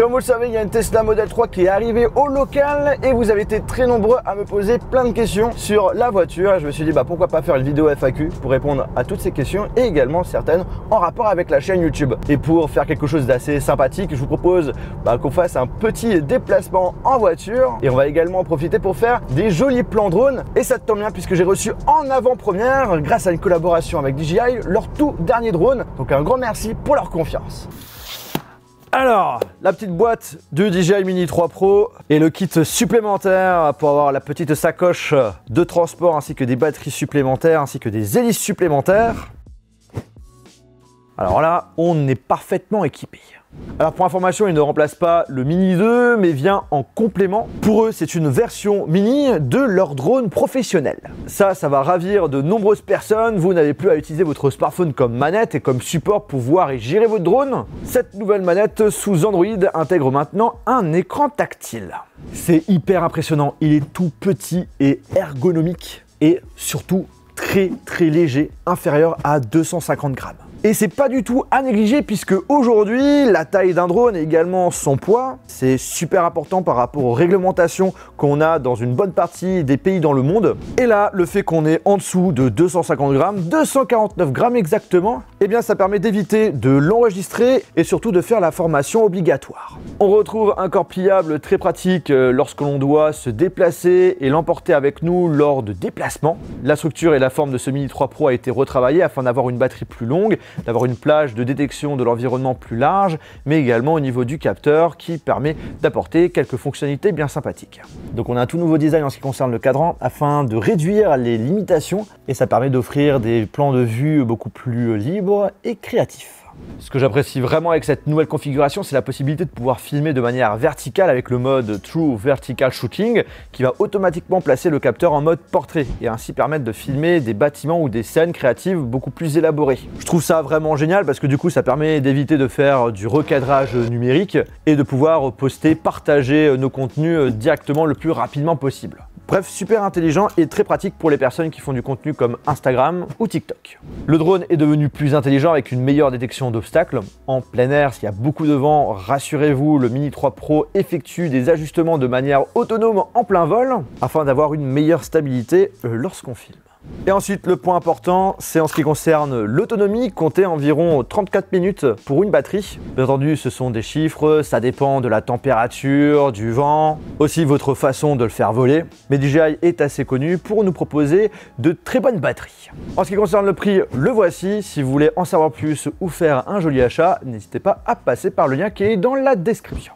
Comme vous le savez, il y a une Tesla Model 3 qui est arrivée au local et vous avez été très nombreux à me poser plein de questions sur la voiture. Je me suis dit pourquoi pas faire une vidéo FAQ pour répondre à toutes ces questions et également certaines en rapport avec la chaîne YouTube. Et pour faire quelque chose d'assez sympathique, je vous propose qu'on fasse un petit déplacement en voiture et on va également en profiter pour faire des jolis plans drone. Et ça tombe bien puisque j'ai reçu en avant-première, grâce à une collaboration avec DJI, leur tout dernier drone. Donc un grand merci pour leur confiance. Alors, la petite boîte du DJI Mini 3 Pro et le kit supplémentaire pour avoir la petite sacoche de transport ainsi que des batteries supplémentaires ainsi que des hélices supplémentaires. Alors là, on est parfaitement équipé. Alors pour information, il ne remplace pas le Mini 2 mais vient en complément. Pour eux, c'est une version Mini de leur drone professionnel. Ça va ravir de nombreuses personnes. Vous n'avez plus à utiliser votre smartphone comme manette et comme support pour voir et gérer votre drone. Cette nouvelle manette sous Android intègre maintenant un écran tactile. C'est hyper impressionnant. Il est tout petit et ergonomique et surtout très léger, inférieur à 250 grammes. Et c'est pas du tout à négliger puisque aujourd'hui, la taille d'un drone et également son poids, c'est super important par rapport aux réglementations qu'on a dans une bonne partie des pays dans le monde. Et là, le fait qu'on est en dessous de 250 grammes, 249 grammes exactement, eh bien ça permet d'éviter de l'enregistrer et surtout de faire la formation obligatoire. On retrouve un corps pliable très pratique lorsque l'on doit se déplacer et l'emporter avec nous lors de déplacements. La structure et la forme de ce Mini 3 Pro a été retravaillée afin d'avoir une batterie plus longue, d'avoir une plage de détection de l'environnement plus large, mais également au niveau du capteur qui permet d'apporter quelques fonctionnalités bien sympathiques. Donc on a un tout nouveau design en ce qui concerne le cadran afin de réduire les limitations et ça permet d'offrir des plans de vue beaucoup plus libres et créatifs. Ce que j'apprécie vraiment avec cette nouvelle configuration, c'est la possibilité de pouvoir filmer de manière verticale avec le mode True Vertical Shooting qui va automatiquement placer le capteur en mode portrait et ainsi permettre de filmer des bâtiments ou des scènes créatives beaucoup plus élaborées. Je trouve ça vraiment génial parce que du coup ça permet d'éviter de faire du recadrage numérique et de pouvoir poster, partager nos contenus directement le plus rapidement possible. Bref, super intelligent et très pratique pour les personnes qui font du contenu comme Instagram ou TikTok. Le drone est devenu plus intelligent avec une meilleure détection d'obstacles. En plein air, s'il y a beaucoup de vent, rassurez-vous, le Mini 3 Pro effectue des ajustements de manière autonome en plein vol afin d'avoir une meilleure stabilité lorsqu'on filme. Et ensuite, le point important, c'est en ce qui concerne l'autonomie, comptez environ 34 minutes pour une batterie. Bien entendu, ce sont des chiffres, ça dépend de la température, du vent, aussi votre façon de le faire voler. Mais DJI est assez connu pour nous proposer de très bonnes batteries. En ce qui concerne le prix, le voici. Si vous voulez en savoir plus ou faire un joli achat, n'hésitez pas à passer par le lien qui est dans la description.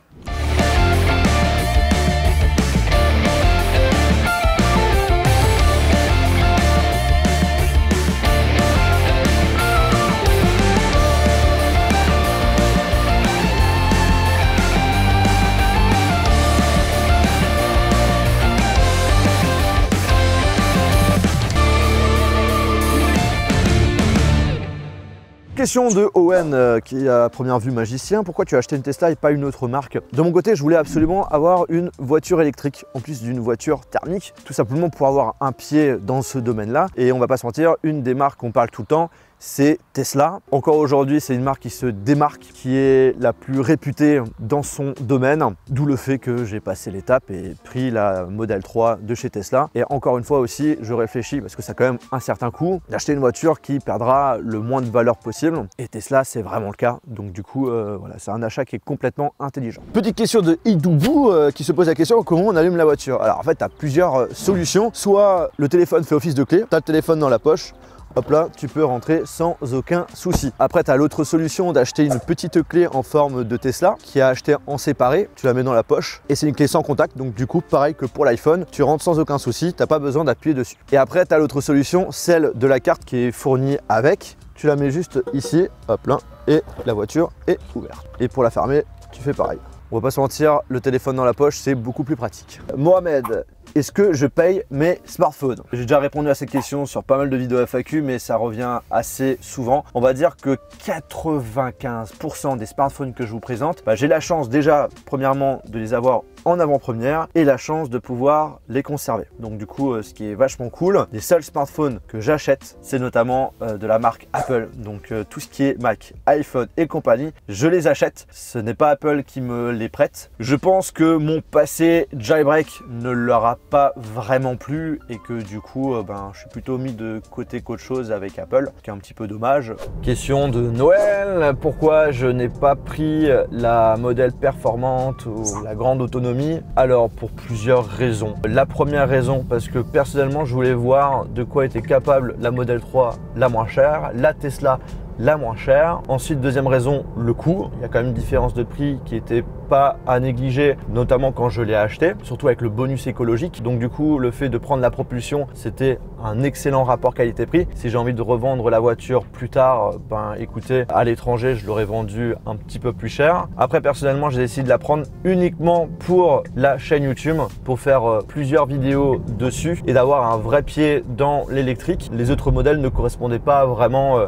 Question de Owen qui est à première vue magicien, pourquoi tu as acheté une Tesla et pas une autre marque? De mon côté, je voulais absolument avoir une voiture électrique en plus d'une voiture thermique, tout simplement pour avoir un pied dans ce domaine-là. Et on va pas se mentir, une des marques qu'on parle tout le temps, c'est Tesla. Encore aujourd'hui, c'est une marque qui se démarque, qui est la plus réputée dans son domaine, d'où le fait que j'ai passé l'étape et pris la Model 3 de chez Tesla. Et encore une fois aussi, je réfléchis, parce que ça a quand même un certain coût, d'acheter une voiture qui perdra le moins de valeur possible. Et Tesla, c'est vraiment le cas. Donc du coup, voilà, c'est un achat qui est complètement intelligent. Petite question de Idoubou qui se pose la question, comment on allume la voiture? Alors en fait, tu as plusieurs solutions. Soit le téléphone fait office de clé, tu as le téléphone dans la poche, hop là, tu peux rentrer sans aucun souci. Après, tu as l'autre solution d'acheter une petite clé en forme de Tesla qui a acheté en séparé. Tu la mets dans la poche et c'est une clé sans contact. Donc du coup, pareil que pour l'iPhone, tu rentres sans aucun souci, tu n'as pas besoin d'appuyer dessus. Et après, tu as l'autre solution, celle de la carte qui est fournie avec. Tu la mets juste ici, hop là, et la voiture est ouverte. Et pour la fermer, tu fais pareil. On va pas se mentir, le téléphone dans la poche, c'est beaucoup plus pratique. Mohamed, est-ce que je paye mes smartphones? J'ai déjà répondu à cette question sur pas mal de vidéos FAQ, mais ça revient assez souvent. On va dire que 95% des smartphones que je vous présente, j'ai la chance déjà, premièrement, de les avoir en avant-première et la chance de pouvoir les conserver. Donc du coup, ce qui est vachement cool, les seuls smartphones que j'achète, c'est notamment de la marque Apple. Donc tout ce qui est Mac, iPhone et compagnie, je les achète. Ce n'est pas Apple qui me les prête. Je pense que mon passé jailbreak ne leur a pas vraiment plu et que du coup, je suis plutôt mis de côté qu'autre chose avec Apple, ce qui est un petit peu dommage. Question de Noël, pourquoi je n'ai pas pris la modèle performante ou la grande autonomie? Alors pour plusieurs raisons. La première raison, parce que personnellement je voulais voir de quoi était capable la Model 3 la moins chère, la Tesla la moins chère. Ensuite, deuxième raison, le coût. Il y a quand même une différence de prix qui n'était pas à négliger, notamment quand je l'ai acheté, surtout avec le bonus écologique. Donc du coup, le fait de prendre la propulsion, c'était un excellent rapport qualité-prix. Si j'ai envie de revendre la voiture plus tard, écoutez, à l'étranger, je l'aurais vendu un petit peu plus cher. Après, personnellement, j'ai décidé de la prendre uniquement pour la chaîne YouTube, pour faire plusieurs vidéos dessus et d'avoir un vrai pied dans l'électrique. Les autres modèles ne correspondaient pas vraiment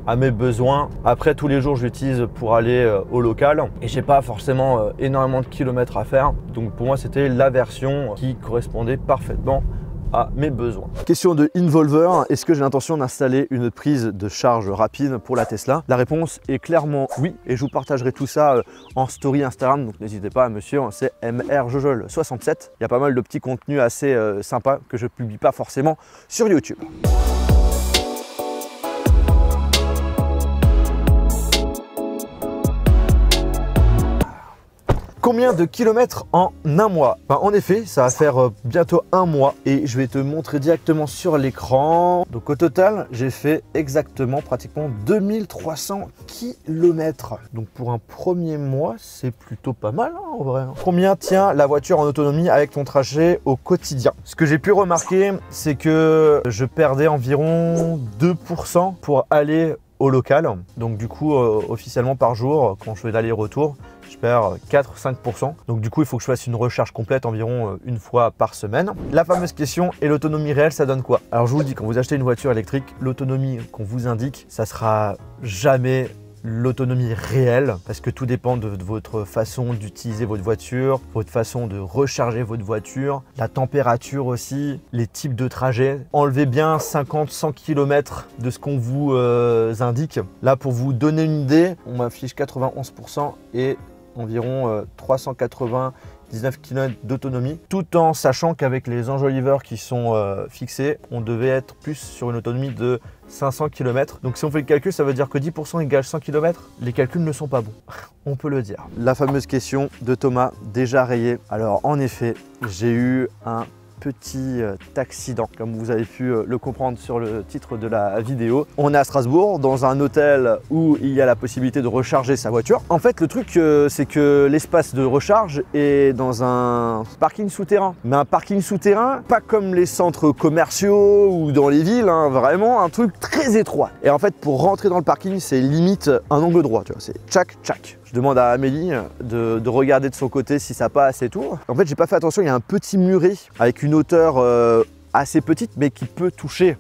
à mes besoins. Après, tous les jours, je l'utilise pour aller au local et j'ai pas forcément énormément de kilomètres à faire. Donc pour moi, c'était la version qui correspondait parfaitement à mes besoins. Question de Involver, est-ce que j'ai l'intention d'installer une prise de charge rapide pour la Tesla? La réponse est clairement oui et je vous partagerai tout ça en story Instagram, donc n'hésitez pas à me suivre, c'est MRJojol67. Il y a pas mal de petits contenus assez sympas que je publie pas forcément sur YouTube. Combien de kilomètres en un mois? En effet, ça va faire bientôt un mois et je vais te montrer directement sur l'écran. Donc au total, j'ai fait exactement pratiquement 2300 kilomètres. Donc pour un premier mois, c'est plutôt pas mal en vrai. Combien tient la voiture en autonomie avec ton trajet au quotidien? Ce que j'ai pu remarquer, c'est que je perdais environ 2% pour aller au local. Donc du coup, officiellement par jour, quand je fais l'aller-retour, je perds 4-5%. Donc du coup, il faut que je fasse une recharge complète environ une fois par semaine. La fameuse question, et l'autonomie réelle, ça donne quoi? Alors je vous le dis, quand vous achetez une voiture électrique, l'autonomie qu'on vous indique, ça sera jamais l'autonomie réelle parce que tout dépend de votre façon d'utiliser votre voiture, votre façon de recharger votre voiture, la température aussi, les types de trajets. Enlevez bien 50-100 km de ce qu'on vous indique. Là, pour vous donner une idée, on m'affiche 91% et environ 399 km d'autonomie, tout en sachant qu'avec les enjoliveurs qui sont fixés, on devait être plus sur une autonomie de 500 km. Donc si on fait le calcul, ça veut dire que 10% égale 100 km. Les calculs ne sont pas bons, on peut le dire. La fameuse question de Thomas, déjà rayée. Alors en effet, j'ai eu un petit accident, comme vous avez pu le comprendre sur le titre de la vidéo. On est à Strasbourg, dans un hôtel où il y a la possibilité de recharger sa voiture. En fait, le truc, c'est que l'espace de recharge est dans un parking souterrain. Mais un parking souterrain, pas comme les centres commerciaux ou dans les villes, hein, vraiment un truc très étroit. Et en fait, pour rentrer dans le parking, c'est limite un angle droit, tu vois, c'est tchac, tchac. Je demande à Amélie de regarder de son côté si ça passe et tout. En fait, j'ai pas fait attention, il y a un petit muret avec une hauteur assez petite, mais qui peut toucher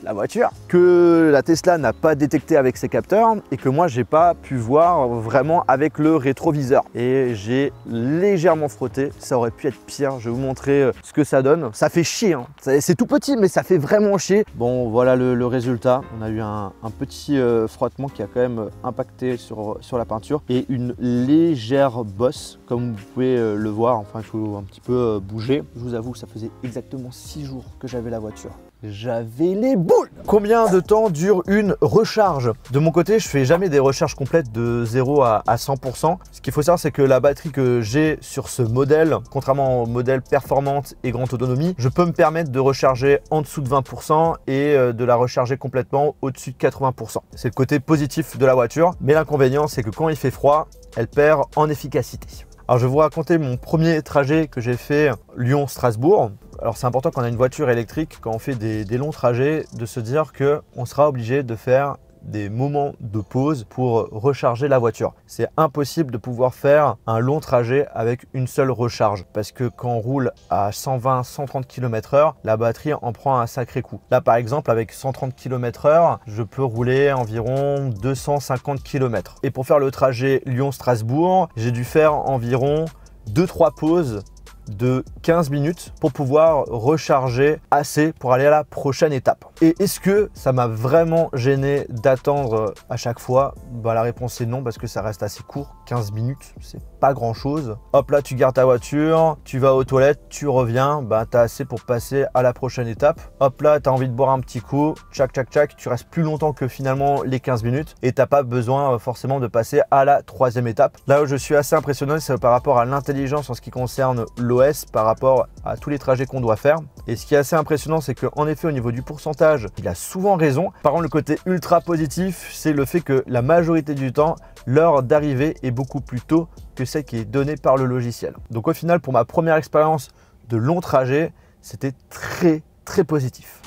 la voiture, que la Tesla n'a pas détecté avec ses capteurs et que moi j'ai pas pu voir vraiment avec le rétroviseur. Et j'ai légèrement frotté, ça aurait pu être pire. Je vais vous montrer ce que ça donne. Ça fait chier, hein. C'est tout petit, mais ça fait vraiment chier. Bon, voilà le résultat. On a eu un petit frottement qui a quand même impacté sur la peinture et une légère bosse, comme vous pouvez le voir. Enfin, il faut un petit peu bouger. Je vous avoue, ça faisait exactement 6 jours que j'avais la voiture. J'avais les boules. Combien de temps dure une recharge? De mon côté, je fais jamais des recharges complètes de 0 à 100%. Ce qu'il faut savoir, c'est que la batterie que j'ai sur ce modèle, contrairement au modèle performante et grande autonomie, je peux me permettre de recharger en dessous de 20% et de la recharger complètement au-dessus de 80%. C'est le côté positif de la voiture, mais l'inconvénient, c'est que quand il fait froid, elle perd en efficacité. Alors je vais vous raconter mon premier trajet que j'ai fait Lyon-Strasbourg. Alors c'est important quand on a une voiture électrique, quand on fait des longs trajets, de se dire qu'on sera obligé de faire des moments de pause pour recharger la voiture. C'est impossible de pouvoir faire un long trajet avec une seule recharge parce que quand on roule à 120-130 km/h, la batterie en prend un sacré coup. Là par exemple, avec 130 km/h, je peux rouler environ 250 km. Et pour faire le trajet Lyon-Strasbourg, j'ai dû faire environ 2-3 pauses de 15 minutes pour pouvoir recharger assez pour aller à la prochaine étape. Et est-ce que ça m'a vraiment gêné d'attendre à chaque fois? Bah, la réponse est non, parce que ça reste assez court. 15 minutes, c'est pas grand chose. Hop là, tu gardes ta voiture, tu vas aux toilettes, tu reviens, bah, tu as assez pour passer à la prochaine étape. Hop là, tu as envie de boire un petit coup, tchac tchac tchac, tu restes plus longtemps que finalement les 15 minutes et tu n'as pas besoin forcément de passer à la troisième étape. Là où je suis assez impressionné, c'est par rapport à l'intelligence en ce qui concerne l'OS, par rapport à tous les trajets qu'on doit faire. Et ce qui est assez impressionnant, c'est qu'en effet, au niveau du pourcentage, il a souvent raison. Par contre, le côté ultra positif, c'est le fait que la majorité du temps, l'heure d'arrivée est beaucoup plus tôt que celle qui est donnée par le logiciel. Donc au final, pour ma première expérience de long trajet, c'était très positif.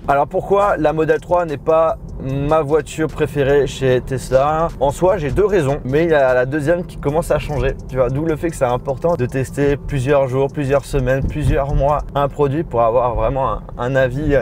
Alors pourquoi la Model 3 n'est pas ma voiture préférée chez Tesla? En soi, j'ai deux raisons, mais il y a la deuxième qui commence à changer. Tu vois, d'où le fait que c'est important de tester plusieurs jours, plusieurs semaines, plusieurs mois un produit pour avoir vraiment un avis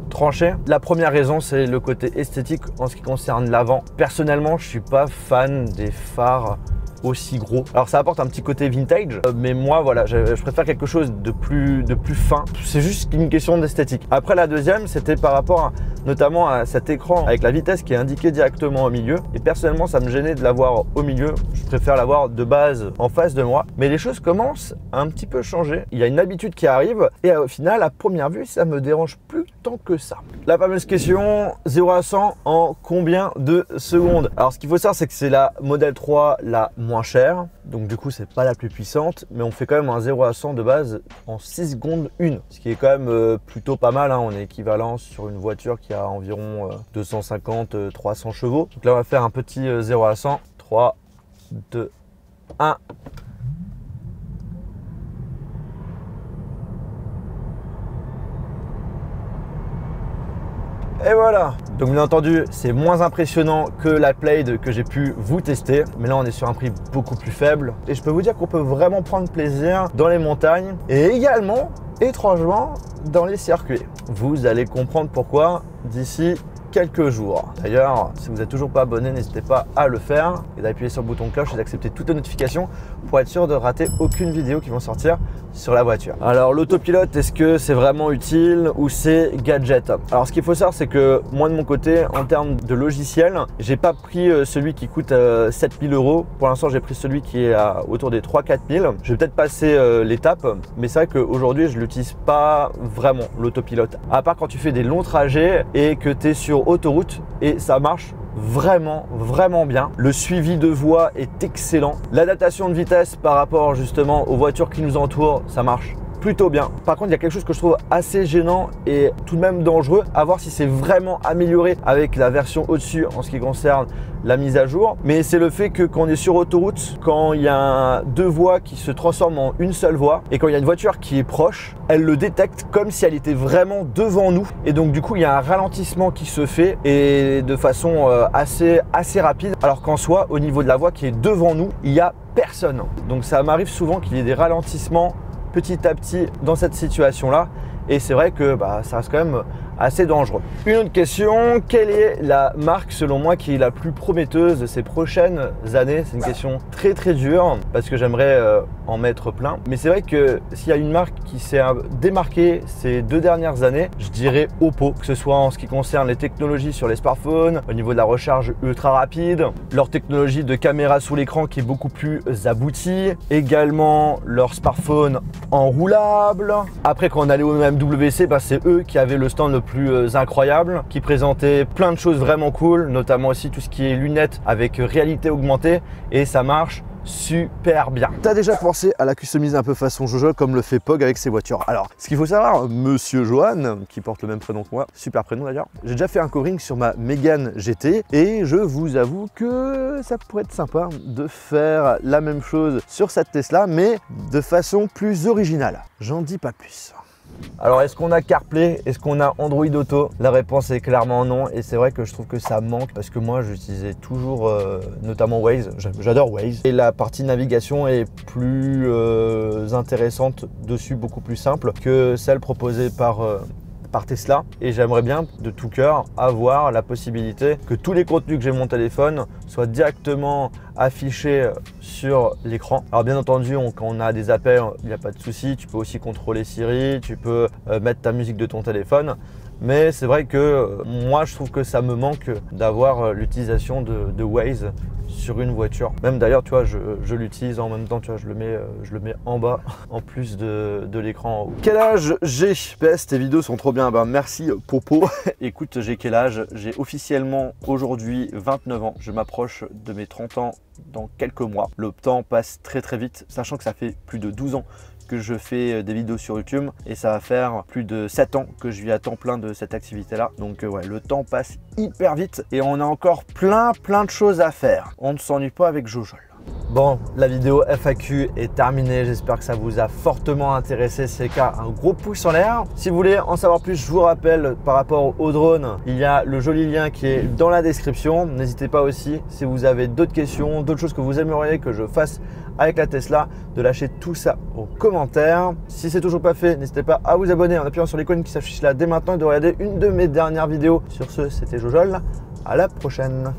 tranché. La première raison, c'est le côté esthétique en ce qui concerne l'avant. Personnellement, je suis pas fan des phares aussi gros. Alors ça apporte un petit côté vintage, mais moi voilà, je préfère quelque chose de plus fin. C'est juste une question d'esthétique. Après, la deuxième, c'était par rapport notamment à cet écran avec la vitesse qui est indiquée directement au milieu. Et personnellement, ça me gênait de l'avoir au milieu. Je préfère l'avoir de base en face de moi. Mais les choses commencent à un petit peu changer. Il y a une habitude qui arrive et au final, à première vue, ça me dérange plus tant que ça. La fameuse question 0 à 100 en combien de secondes? Alors ce qu'il faut savoir, c'est que c'est la Model 3 la moins chère, donc du coup c'est pas la plus puissante, mais on fait quand même un 0 à 100 de base en 6 secondes 1, ce qui est quand même plutôt pas mal, hein. On est équivalent sur une voiture qui a environ 250-300 chevaux. Donc là on va faire un petit 0 à 100, 3, 2, 1. Et voilà. Donc bien entendu, c'est moins impressionnant que la Plaid que j'ai pu vous tester, mais là on est sur un prix beaucoup plus faible. Et je peux vous dire qu'on peut vraiment prendre plaisir dans les montagnes et également, étrangement, dans les circuits. Vous allez comprendre pourquoi d'ici quelques jours. D'ailleurs, si vous n'êtes toujours pas abonné, n'hésitez pas à le faire et d'appuyer sur le bouton cloche et d'accepter toutes les notifications pour être sûr de rater aucune vidéo qui vont sortir sur la voiture. Alors l'autopilote, est-ce que c'est vraiment utile ou c'est gadget? Alors ce qu'il faut savoir, c'est que moi de mon côté, en termes de logiciel, j'ai pas pris celui qui coûte 7000 €. Pour l'instant, j'ai pris celui qui est autour des 3-4 000. Je vais peut-être passer l'étape, mais c'est vrai qu'aujourd'hui, je l'utilise pas vraiment l'autopilote. À part quand tu fais des longs trajets et que tu es sur autoroute et ça marche vraiment bien. Le suivi de voie est excellent. L'adaptation de vitesse par rapport justement aux voitures qui nous entourent, ça marche plutôt bien. Par contre, il y a quelque chose que je trouve assez gênant et tout de même dangereux, à voir si c'est vraiment amélioré avec la version au-dessus en ce qui concerne la mise à jour. Mais c'est le fait que quand on est sur autoroute, quand il y a deux voies qui se transforment en une seule voie et quand il y a une voiture qui est proche, elle le détecte comme si elle était vraiment devant nous. Et donc du coup, il y a un ralentissement qui se fait et de façon assez rapide. Alors qu'en soi, au niveau de la voie qui est devant nous, il n'y a personne. Donc ça m'arrive souvent qu'il y ait des ralentissements petit à petit dans cette situation-là. Et c'est vrai que ça reste quand même assez dangereux. Une autre question, quelle est la marque selon moi qui est la plus prometteuse de ces prochaines années? C'est une question très dure parce que j'aimerais en mettre plein. Mais c'est vrai que s'il y a une marque qui s'est démarquée ces 2 dernières années, je dirais Oppo, que ce soit en ce qui concerne les technologies sur les smartphones, au niveau de la recharge ultra rapide, leur technologie de caméra sous l'écran qui est beaucoup plus aboutie, également leur smartphone enroulable. Après, quand on allait au MWC, c'est eux qui avaient le stand le plus incroyable, qui présentait plein de choses vraiment cool, notamment aussi tout ce qui est lunettes avec réalité augmentée, et ça marche super bien. T'as déjà pensé à la customiser un peu façon Jojo comme le fait Pog avec ses voitures? Alors, ce qu'il faut savoir, Monsieur Johan, qui porte le même prénom que moi, super prénom d'ailleurs, j'ai déjà fait un co-ring sur ma Mégane GT et je vous avoue que ça pourrait être sympa de faire la même chose sur cette Tesla, mais de façon plus originale. J'en dis pas plus. Alors, est-ce qu'on a CarPlay? Est-ce qu'on a Android Auto? La réponse est clairement non. Et c'est vrai que je trouve que ça manque parce que moi, j'utilisais toujours notamment Waze. J'adore Waze. Et la partie navigation est plus intéressante dessus, beaucoup plus simple que celle proposée par Tesla. Et j'aimerais bien de tout cœur avoir la possibilité que tous les contenus que j'ai mon téléphone soient directement affichés sur l'écran. Alors bien entendu, quand on a des appels, il n'y a pas de souci. Tu peux aussi contrôler Siri, tu peux mettre ta musique de ton téléphone. Mais c'est vrai que moi, je trouve que ça me manque d'avoir l'utilisation de Waze sur une voiture. Même d'ailleurs, tu vois, je l'utilise en même temps, tu vois, je le mets en bas en plus de l'écran en haut. Quel âge j'ai? PS, tes vidéos sont trop bien. Ben, merci Popo. Écoute, j'ai quel âge? J'ai officiellement aujourd'hui 29 ans. Je m'approche de mes 30 ans dans quelques mois. Le temps passe très très vite, sachant que ça fait plus de 12 ans que je fais des vidéos sur YouTube et ça va faire plus de 7 ans que je vis à temps plein de cette activité là. Donc ouais, le temps passe hyper vite et on a encore plein de choses à faire. On ne s'ennuie pas avec Jojol. Bon, la vidéo FAQ est terminée. J'espère que ça vous a fortement intéressé. Si c'est le cas, un gros pouce en l'air. Si vous voulez en savoir plus, je vous rappelle par rapport au drone, il y a le joli lien qui est dans la description. N'hésitez pas aussi, si vous avez d'autres questions, d'autres choses que vous aimeriez que je fasse avec la Tesla, de lâcher tout ça en commentaire. Si c'est toujours pas fait, n'hésitez pas à vous abonner en appuyant sur l'icône qui s'affiche là dès maintenant et de regarder une de mes dernières vidéos. Sur ce, c'était Jojol. À la prochaine.